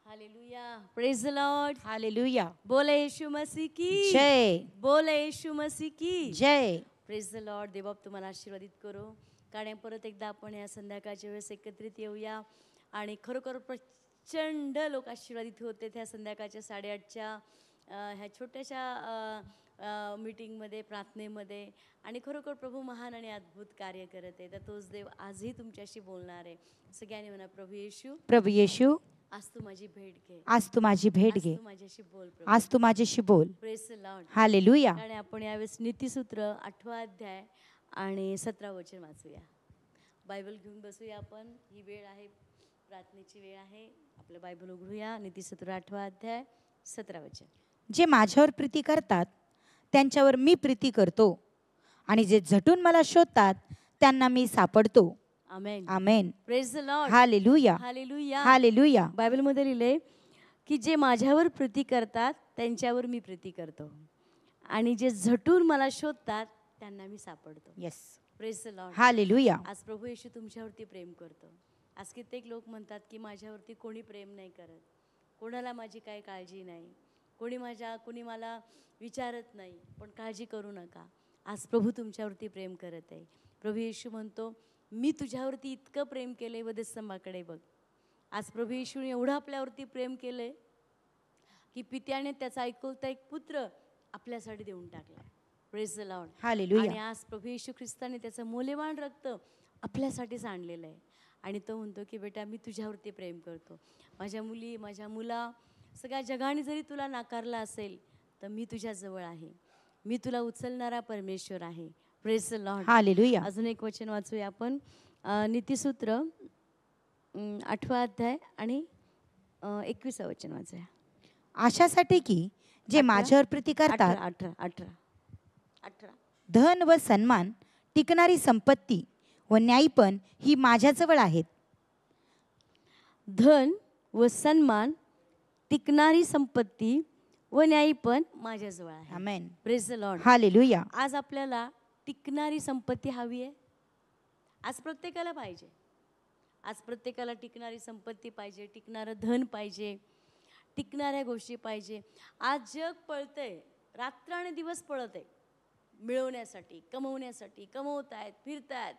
Hallelujah, praise the Lord, hallelujah, बोले यीशु मसीह की जय, बोले यीशु मसीह की जय. Praise the Lord. देवबाप तुम्हाला आशीर्वादित करो. कारण परत एकदा आपण या संध्याकाळच्या वेळेस एकत्रित येऊया आणि खरोखर प्रचंड लोक आशीर्वादित होते त्या संध्याकाळच्या 8:30च्या ह्या छोट्याशा मीटिंगमध्ये, प्रार्थनेमध्ये. आणि खरोखर प्रभू महान आणि अद्भुत कार्य करत आहे. तर तोच देव आजही तुमच्याशी बोलणार आहे. सगळ्यांनी म्हणा, प्रभू येशू, प्रभू येशू, आज तू माझी भेट घे, आज तू माझी भेट आज घे, तू माझ्याशी बोल प्रभू. आज तू माझ्याशी बोल. Praise the Lord. हालेलुया. आणि आपण यावेळेस नीतिसूत्र 8वा अध्याय आणि 17 वचन वाचूया. बायबल घेऊन बसूया आपण. ही वेळ आहे, प्रार्थनेची वेळ आहे. आपलं बायबल उघडूया. नीतिसूत्र 8वा अध्याय 17 वचन. जे माझ्यावर प्रीती करतात त्यांच्यावर मी प्रीती करतो, आणि जे झटून मला शोधतात त्यांना मी सापडतो. Amen. Amen. Praise the Lord. Hallelujah, hallelujah. Hallelujah. बायबलमध्ये लिहिले की जे माझ्यावर प्रीती करतात त्यांच्यावर मी प्रीती करतो, आणि जे झटून मला शोधतात त्यांना मी सापडतो. Yes. Praise the Lord. Hallelujah. आज प्रभू येशू तुमच्यावरती प्रेम करतो. आज कित्येक लोक म्हणतात की माझ्यावरती कोणी प्रेम नाही करत, कोणाला माझी काय काळजी नाही, कोणी मला विचारत नाही. पण काळजी करू नका, आज प्रभू तुमच्यावरती प्रेम करत आहे. प्रभू येशू म्हणतो, मी तुझ्यावरती इतकं प्रेम केलं आहे, वधस्तंभाकडे बघ. आज प्रभू येशूने एवढं आपल्यावरती प्रेम केलं आहे की पित्याने त्याचा एकुलता एक पुत्र आपल्यासाठी देऊन टाकला. Praise the Lord. हालेलुया. आणि आज प्रभू येशू ख्रिस्ताने त्याचं मौल्यवान रक्त आपल्यासाठीच आणलेलं आहे. आणि तो म्हणतो की बेटा, मी तुझ्यावरती प्रेम करतो. माझ्या मुली, माझ्या मुला, सगळ्या जगाने जरी तुला नाकारला असेल तर मी तुझ्याजवळ आहे. मी तुला उचलणारा परमेश्वर आहे. Praise the Lord. हालेलुया. अजून एक वचन वाचूया आपण. नीतिसूत्र 8वा अध्याय आणि 21 वचन वाचूया. अशासाठी की जे माझ्यावर प्रीती करतात 18. धन व सन्मान, टिकणारी संपत्ती व न्यायपण ही माझ्याजवळ आहेत. धन व सन्मान, टिकणारी संपत्ती व न्यायपण माझ्याजवळ आहे. Amen. Praise the Lord. Hallelujah. आज आपल्याला टिकणारी संपत्ती हवी आहे. आज प्रत्येकाला पाहिजे. आज प्रत्येकाला टिकणारी संपत्ती पाहिजे, टिकणारं धन पाहिजे, टिकणाऱ्या गोष्टी पाहिजे. आज जग पळतंय, रात्रदिवस पळत आहे मिळवण्यासाठी, कमवण्यासाठी. कमवत आहेत, फिरतायत,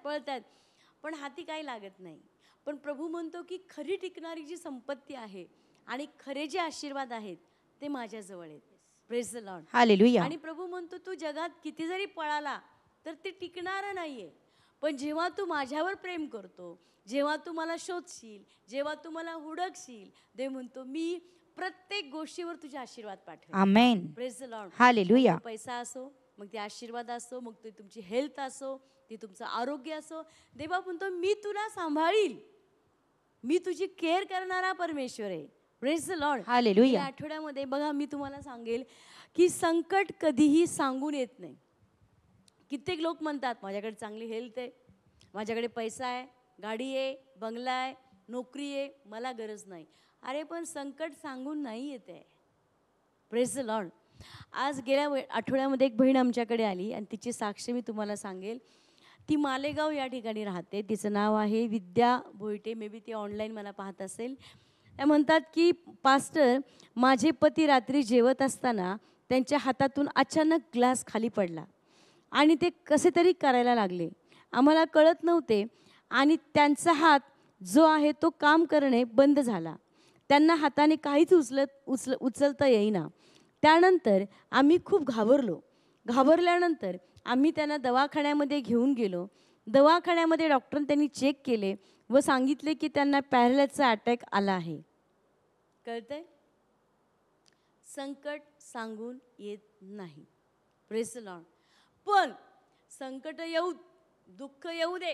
पळतायत, पण हाती काही लागत नाही. पण प्रभू म्हणतो की खरी टिकणारी जी संपत्ती आहे आणि खरे जे आशीर्वाद आहेत ते माझ्याजवळ आहेत. Praise the Lord. हालेलुया. आणि प्रभू म्हणतो, तू जगात किती जरी पळाला तर ते टिकणारं नाहीये. पण जेव्हा तू माझ्यावर प्रेम करतो, जेव्हा तू मला शोधशील, जेव्हा तू मला हुडकशील, देव म्हणतो मी प्रत्येक गोष्टीवर तुझे आशीर्वाद पाठवेन. Amen. Praise the Lord. Hallelujah. पैसा असो, मग ते आशीर्वाद असो, मग ते तुमची हेल्थ असो, ते तुमचं आरोग्य असो, देवा म्हणतो मी तुला सांभाळील. मी तुझी केअर करणारा परमेश्वर आहे. Praise the Lord. हालेलुया. या आठवड्यामध्ये बघा, मी तुम्हाला सांगेल की संकट कधीही सांगून येत नाही. कित्येक लोक म्हणतात माझ्याकडे चांगली हेल्थ आहे, माझ्याकडे पैसा आहे, गाडी आहे, बंगला आहे, नोकरी आहे, मला गरज नाही. अरे पण संकट सांगून नाही येत आहे. Praise the Lord. आज गेल्या आठवड्यामध्ये एक बहीण आमच्याकडे आली आणि तिची साक्ष मी तुम्हाला सांगेल. ती मालेगाव या ठिकाणी राहते. तिचं नाव आहे विद्या भोईटे. मे बी ती ऑनलाईन मला पाहत असेल. त्या म्हणतात की पास्टर, माझे पती रात्री जेवत असताना त्यांच्या हातातून अचानक ग्लास खाली पडला आणि ते कसे तरी करायला लागले. आम्हाला कळत नव्हते आणि त्यांचा हात जो आहे तो काम करणे बंद झाला. त्यांना हाताने काहीच उचलता येईना. त्यानंतर आम्ही खूप घाबरल्यानंतर आम्ही त्यांना दवाखान्यामध्ये घेऊन गेलो. दवाखान्यामध्ये डॉक्टरांनी त्यांनी चेक केले व सांगितले की त्यांना पॅरालाइजचा अटॅक आला आहे. कळतंय? संकट सांगून येत नाही. Praise the Lord. पण संकट येऊ, दुःख येऊ दे,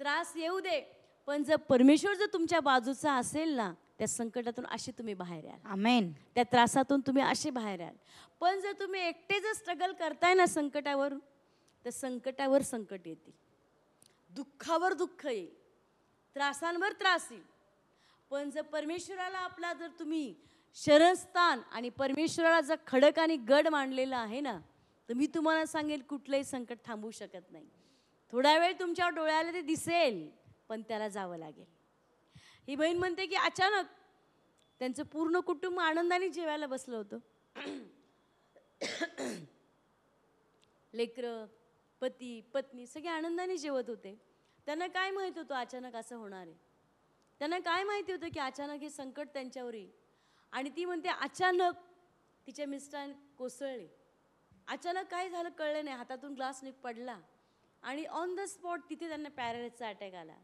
त्रास येऊ दे, पण जर परमेश्वर जर तुमच्या बाजूचा असेल ना, त्या संकटातून असे तुम्ही बाहेर याल. आमेन. त्या त्रासातून तुम्ही असे बाहेर याल. पण जर तुम्ही एकटे जर स्ट्रगल करताय ना संकटावर, तर संकटावर संकट येते, दुःखावर दुःख येईल, त्रासांवर त्रास येईल. पण जर परमेश्वराला आपला जर तुम्ही शरणस्थान आणि परमेश्वराला जर खडक आणि गड मांडलेला आहे ना, तर मी तुम्हाला सांगेल कुठलंही संकट थांबवू शकत नाही. थोडा वेळ तुमच्या डोळ्याला ते दिसेल, पण त्याला जावं लागेल. ही बहीण म्हणते की अचानक त्यांचं पूर्ण कुटुंब आनंदाने जेवायला बसलं होतं. लेकरं, पती, पत्नी सगळे आनंदाने जेवत होते. त्यांना काय माहीत होतं अचानक असं होणार आहे. त्यांना काय माहिती होतं की अचानक हे संकट त्यांच्यावर येईल. आणि ती म्हणते अचानक तिच्या मिस्टरांनी कोसळले. अचानक काय झालं कळलं नाही, हातातून ग्लास पडला आणि ऑन द स्पॉट तिथे त्यांना पॅरालाइजचा अटॅक आला.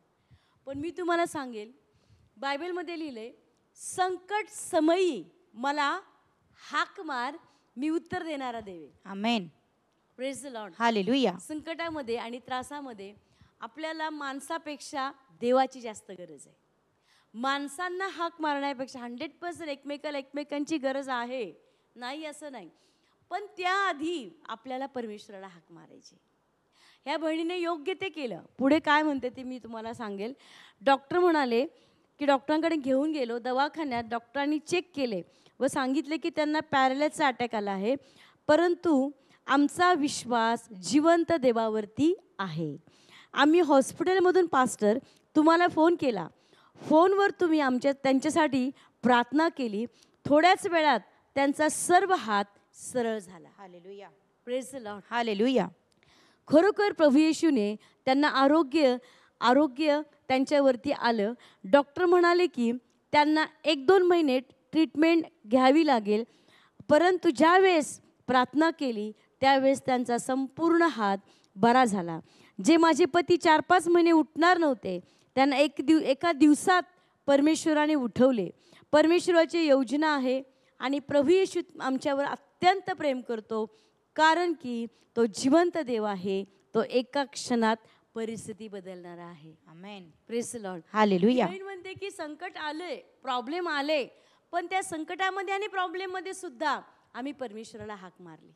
पण मी तुम्हाला सांगेल, बायबलमध्ये लिहिलंय, संकट समयी मला हाक मार, मी उत्तर देणारा देव. Amen. Praise the Lord. Hallelujah. संकटामध्ये आणि त्रासामध्ये आपल्याला माणसापेक्षा देवाची जास्त गरज आहे. माणसांना हाक मारण्यापेक्षा 100% एकमेकांची गरज आहे, नाही असं नाही, पण त्याआधी आपल्याला परमेश्वराला हाक मारायची. ह्या बहिणीने योग्य ते केलं. पुढे काय म्हणते ते मी तुम्हाला सांगेल. डॉक्टर म्हणाले की डॉक्टरांकडे घेऊन गेलो. दवाखान्यात डॉक्टरांनी चेक केले व सांगितले की त्यांना पॅरालाइजचा अटॅक आला आहे, परंतु आमचा विश्वास जिवंत देवावरती आहे. आम्ही हॉस्पिटलमधून पास्टर तुम्हाला फोन केला. फोनवर तुम्ही त्यांच्यासाठी प्रार्थना केली. थोड्याच वेळात त्यांचा सर्व हात सरळ झाला. Hallelujah. Praise the Lord. Hallelujah. खरोखर प्रभू येशूने त्यांना आरोग्य त्यांच्यावरती आलं. डॉक्टर म्हणाले की त्यांना 1-2 महिने ट्रीटमेंट घ्यावी लागेल, परंतु ज्यावेळेस प्रार्थना केली त्यावेळेस त्यांचा संपूर्ण हात बरा झाला. जे माझे पती 4-5 महिने उठणार नव्हते, त्यांना एका दिवसात परमेश्वराने उठवले. परमेश्वराची योजना आहे आणि प्रभू येशू आमच्यावर अत्यंत प्रेम करतो, कारण की तो जिवंत देव आहे. तो एका क्षणात परिस्थिती बदलणारा आहे. Amen. Praise the Lord. Hallelujah. बहीण म्हणते की संकट आले, प्रॉब्लेम आले, पण त्या संकटामध्ये आणि प्रॉब्लेममध्ये सुद्धा आम्ही परमेश्वराला हाक मारली.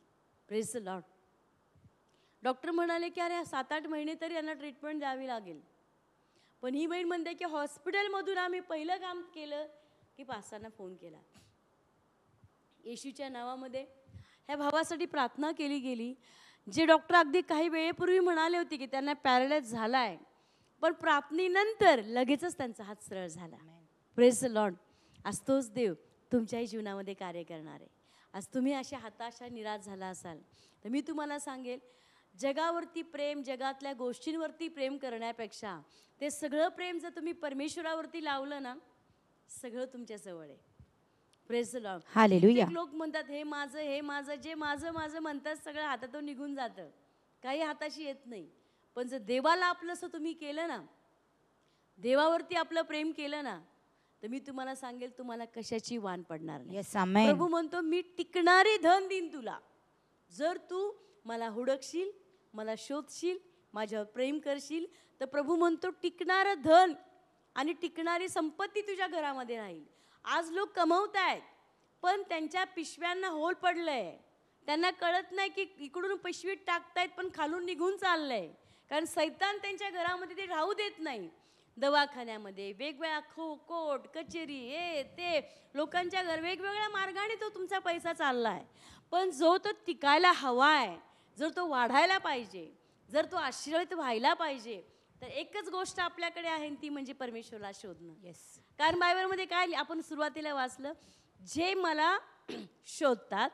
Praise the Lord. डॉक्टर म्हणाले की अरे 7-8 महिने तरी यांना ट्रीटमेंट द्यावी लागेल. पण ही बहीण म्हणते की हॉस्पिटलमधून आम्ही पहिलं काम केलं की पास्टरांना फोन केला. येशूच्या नावामध्ये ह्या भावासाठी प्रार्थना केली गेली. जे डॉक्टर अगदी काही वेळेपूर्वी म्हणाले होते की त्यांना पॅरालाइज झाला आहे, पण प्रार्थनेनंतर लगेचच त्यांचा हात सरळ झाला. Praise the Lord. आज तोच देव तुमच्याही जीवनामध्ये कार्य करणार आहे. आज तुम्ही अशा हताशा निराश झाला असाल तर मी तुम्हाला सांगेल, जगावरती प्रेम, जगातल्या गोष्टींवरती प्रेम करण्यापेक्षा ते सगळं प्रेम जर तुम्ही परमेश्वरावरती लावलं ना, सगळं तुमच्या जवळ आहे. Praise the Lord. हालेलुया. लोक म्हणतात हे माझं, जे माझं म्हणतात सगळं हातातून निघून जातं, काही हाताशी येत नाही. पण जर देवाला आपलंसं तुम्ही केलं ना, देवावरती आपलं प्रेम केलं ना, तर मी तुम्हाला सांगेल तुम्हाला कशाची वाण पडणार नाही. येस. आमेन. प्रभू म्हणतो मी टिकणारे धन देईन तुला, जर तू मला हुडकशील, मला शोधशील, माझ्यावर प्रेम करशील. तर प्रभू म्हणतो टिकणारं धन आणि टिकणारी संपत्ती तुझ्या घरामध्ये राहील. आज लोक कमवत आहेत, पण त्यांच्या पिशव्यांना होल पडलंय. त्यांना कळत नाही की इकडून पिशवीत टाकतायत पण खालून निघून चाललंय, कारण सैतान त्यांच्या घरामध्ये ते राहू देत नाही. दवाखान्यामध्ये वेगवेगळ्या कोर्ट कचेरी, हे ते लोकांच्या वेगवेगळ्या मार्गाने तो तुमचा पैसा चाललाय. पण जो तो टिकायला हवा आहे, जर तो वाढायला पाहिजे, जर तो आशीर्वादित व्हायला पाहिजे, तर एकच गोष्ट आपल्याकडे आहे, ती म्हणजे परमेश्वराला शोधणं. येस. कारण बायबलमध्ये काय आपण सुरुवातीला वाचलं, जे मला शोधतात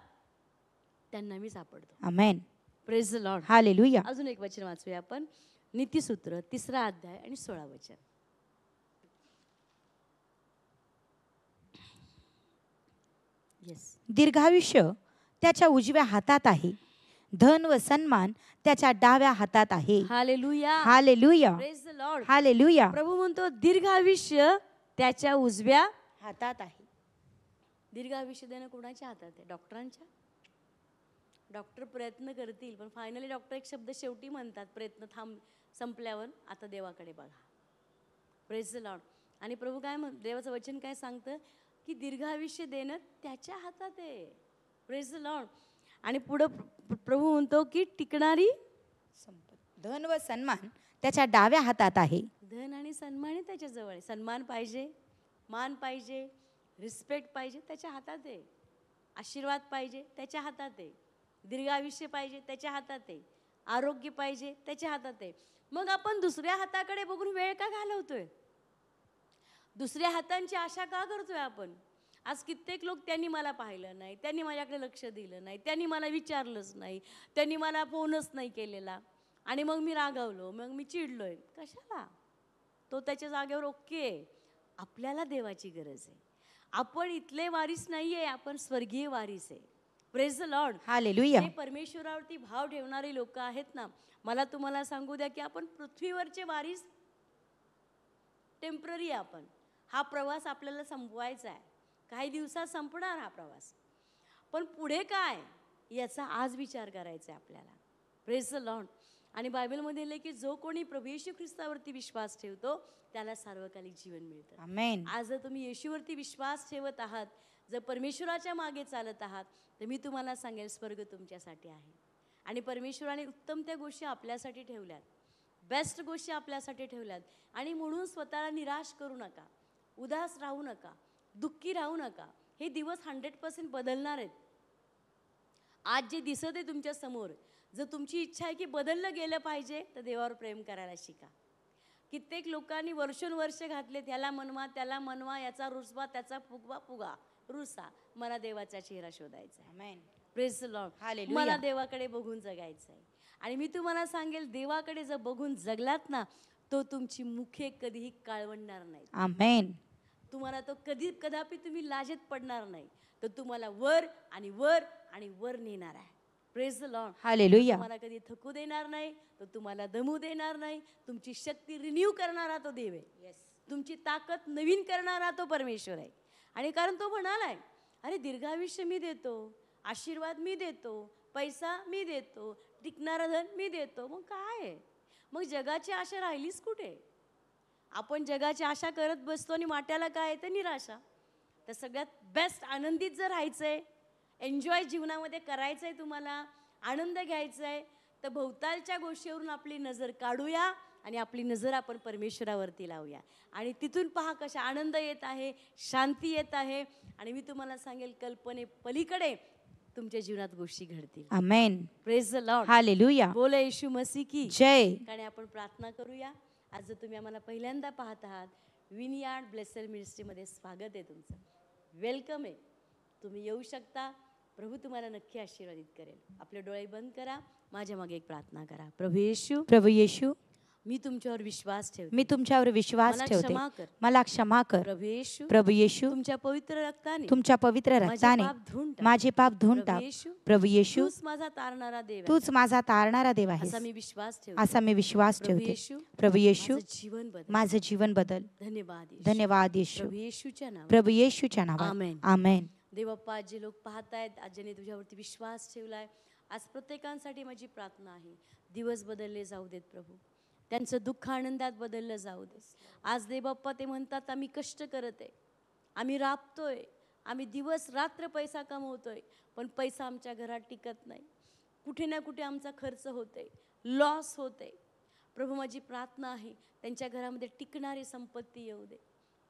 त्यांना मी सापडतो. Amen. Praise the Lord. Hallelujah. अजून एक वचन वाचूया आपण, नीतिसूत्र 3 अध्याय आणि 16 वचन. येस. दीर्घायुष्य त्याच्या उजव्या हातात आहे, धन व सन्मान त्याच्या डाव्या हातात आहे. Hallelujah. Hallelujah. Praise the Lord. Hallelujah. प्रभू म्हणतो दीर्घायुष्य त्याच्या उजव्या हातात आहे. दीर्घायुष्य देणं कोणाच्या हातात आहे? डॉक्टरांच्या. डॉक्टर प्रयत्न करतील, पण फायनली डॉक्टर एक शब्द शेवटी म्हणतात, प्रयत्न संपल्यावर आता देवाकडे बघा. Praise the Lord. आणि प्रभू काय देवाचं वचन काय सांगतं की दीर्घायुष्य देणं त्याच्या हातात आहे. Praise the Lord. आणि पुढं प्रभू म्हणतो की टिकणारी संपत्ती, धन व सन्मान त्याच्या डाव्या हातात आहे. धन आणि सन्मान त्याच्याजवळ आहे. सन्मान पाहिजे, मान पाहिजे, रिस्पेक्ट पाहिजे, त्याच्या हातात आहे. आशीर्वाद पाहिजे, त्याच्या हातात आहे. दीर्घायुष्य पाहिजे, त्याच्या हातात आहे. आरोग्य पाहिजे, त्याच्या हातात आहे. मग आपण दुसऱ्या हाताकडे बघून वेळ का घालवतोय? दुसऱ्या हातांची आशा का करतोय आपण? आज कित्येक लोक त्यांनी मला पाहिलं नाही, त्यांनी माझ्याकडे लक्ष दिलं नाही, त्यांनी मला विचारलंच नाही, त्यांनी मला फोनच नाही केलेला आणि मग मी रागावलो, मग मी चिडलोय. कशाला? तो त्याच्या जागेवर ओके आहे. आपल्याला देवाची गरज आहे. आपण इथले वारीस नाही आहे, आपण स्वर्गीय वारीस आहे. Praise the Lord. हालेलुया. जे परमेश्वरावरती भाव ठेवणारे लोक आहेत ना, मला तुम्हाला सांगू द्या की आपण पृथ्वीवरचे वारीस टेम्पररी आपण. हा प्रवास आपल्याला संपवायचा आहे. काही दिवसात संपणार हा प्रवास. पण पुढे काय याचा आज विचार करायचा आहे आपल्याला. Praise the Lord. आणि बायबलमध्ये लिहिले की जो कोणी प्रभू येशू ख्रिस्तावरती विश्वास ठेवतो त्याला सार्वकालिक जीवन मिळतं. आमेन. आज जर तुम्ही येशूवरती विश्वास ठेवत आहात, जर परमेश्वराच्या मागे चालत आहात, तर मी तुम्हाला सांगेल स्वर्ग तुमच्यासाठी आहे. आणि परमेश्वराने उत्तम त्या गोष्टी आपल्यासाठी ठेवल्यात, बेस्ट गोष्टी आपल्यासाठी ठेवल्यात. आणि म्हणून स्वतःला निराश करू नका, उदास राहू नका, दुःखी राहू नका. हे दिवस 100% बदलणार आहेत. आज जे दिसत आहे तुमच्या समोर, जर तुमची इच्छा आहे की बदललं गेलं पाहिजे, तर देवावर प्रेम करायला शिका. कित्येक लोकांनी वर्षोनवर्ष घातले, त्याला मनवा त्याला मनवा, याचा रुसवा त्याचा फुगवा फुगा रुसा. मला देवाचा चेहरा शोधायचा आहे. Amen. Praise the Lord. Hallelujah. मला देवाकडे बघून जगायचं आहे. आणि मी तुम्हाला सांगेल, देवाकडे जर बघून जगलात ना, तो तुमची मुखे कधीही काळवंडणार नाही. आमेन. तुम्हाला तो कदापि तुम्ही लाजेत पडणार नाही. तर तुम्हाला वर आणि वर आणि वर नेणार आहे. Praise the Lord. हालेलुया. तुम्हाला कधी थकू देणार नाही, तो तुम्हाला दमू देणार नाही. तुमची शक्ती रिन्यू करणारा तो देव आहे. तुमची ताकद नवीन करणारा तो परमेश्वर आहे. आणि कारण तो म्हणालाय, अरे दीर्घायुष्य मी देतो, आशीर्वाद मी देतो, पैसा मी देतो, टिकणारं धन मी देतो. मग काय आहे? मग जगाची आशा राहिलीच कुठे? आपण जगाची आशा करत बसतो आणि वाट्याला काय आहे? तर निराशा. तर सगळ्यात बेस्ट आनंदित जर राहायचं आहे, एन्जॉय जीवनामध्ये करायचं आहे, तुम्हाला आनंद घ्यायचा आहे, तर भोवतालच्या गोष्टीवरून आपली नजर काढूया आणि आपली नजर आपण परमेश्वरावरती लावूया. आणि तिथून पहा कशा आनंद येत आहे, शांती येत आहे. आणि मी तुम्हाला सांगेल, कल्पने पलीकडे तुमच्या जीवनात गोष्टी घडतील. Amen. Praise the Lord. Hallelujah. बोला येशू मसीह की जय. आणि आपण प्रार्थना करूया. आज जर तुम्ही आम्हाला पहिल्यांदा पाहत आहात, विनयार्ड ब्लेसेड मिनिस्ट्रीमध्ये स्वागत आहे तुमचं. वेलकम आहे. तुम्ही येऊ शकता. प्रभू तुम्हाला नक्की आशीर्वादित करेल. आपले डोळे बंद करा. माझ्या मागे एक प्रार्थना करा. प्रभू येशू, प्रभू येशू, मी तुमच्यावर विश्वास ठेवते. मी तुमच्यावर विश्वास मला ठेवते. क्षमा कर. मला क्षमा कर. प्रभू येशू, प्रभू येशू, तुमच्या पवित्र रक्ताने तुमच्या पवित्र माझे रक्ताने पाप धुवून टाक. माझे पाप धुवून प्रभू टाक. येशू, प्रभू येशू, तूच माझा तारणारा देव आहे. तूच माझा तारणारा देव आहेस. असा मी विश्वास ठेवते. असा मी विश्वास प्रभू ठेवते. येशू, प्रभू येशू, माझं जीवन बदल. माझं जीवन बदल. धन्यवाद येशू. धन्यवाद येशू. प्रभू येशूच्या नावात. प्रभू येशूच्या नावात. आमेन. आमेन. देवप्पा, जे लोक पाहतायत, आज ज्याने तुझ्यावरती विश्वास ठेवलाय, आज प्रत्येकांसाठी माझी प्रार्थना आहे, दिवस बदलले जाऊ देत प्रभू. त्यांचं दुःख आनंदात बदललं जाऊ दे. आज देवप्पा ते म्हणतात, आम्ही कष्ट करत आहे, आम्ही राबतोय, आम्ही दिवस रात्र पैसा कमवतोय, पण पैसा आमच्या घरात टिकत नाही. कुठे ना कुठे आमचा खर्च होतोय, लॉस होते. प्रभू, माझी प्रार्थना आहे, त्यांच्या घरामध्ये टिकणारी संपत्ती येऊ दे,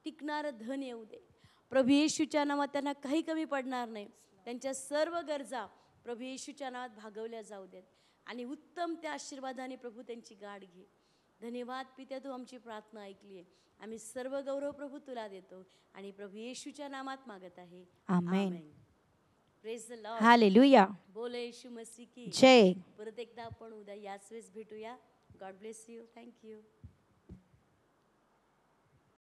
टिकणारं धन येऊ दे. प्रभू येशूच्या नावात त्यांना काही कमी पडणार नाही. त्यांच्या सर्व गरजा प्रभू येशूच्या नावात भागवल्या जाऊ देत. आणि उत्तम त्या आशीर्वादाने प्रभू त्यांची गाठ घे. धन्यवाद पित्या, तू आमची प्रार्थना ऐकली आहे. आम्ही सर्व गौरव प्रभू तुला देतो आणि प्रभू येशूच्या नामात मागत आहे. Amen. Praise the Lord. Hallelujah. बोल येशू मसीह की जय. परत एकदा आपण उद्या याच वेळेस भेटूया. God bless you. थँक्यू.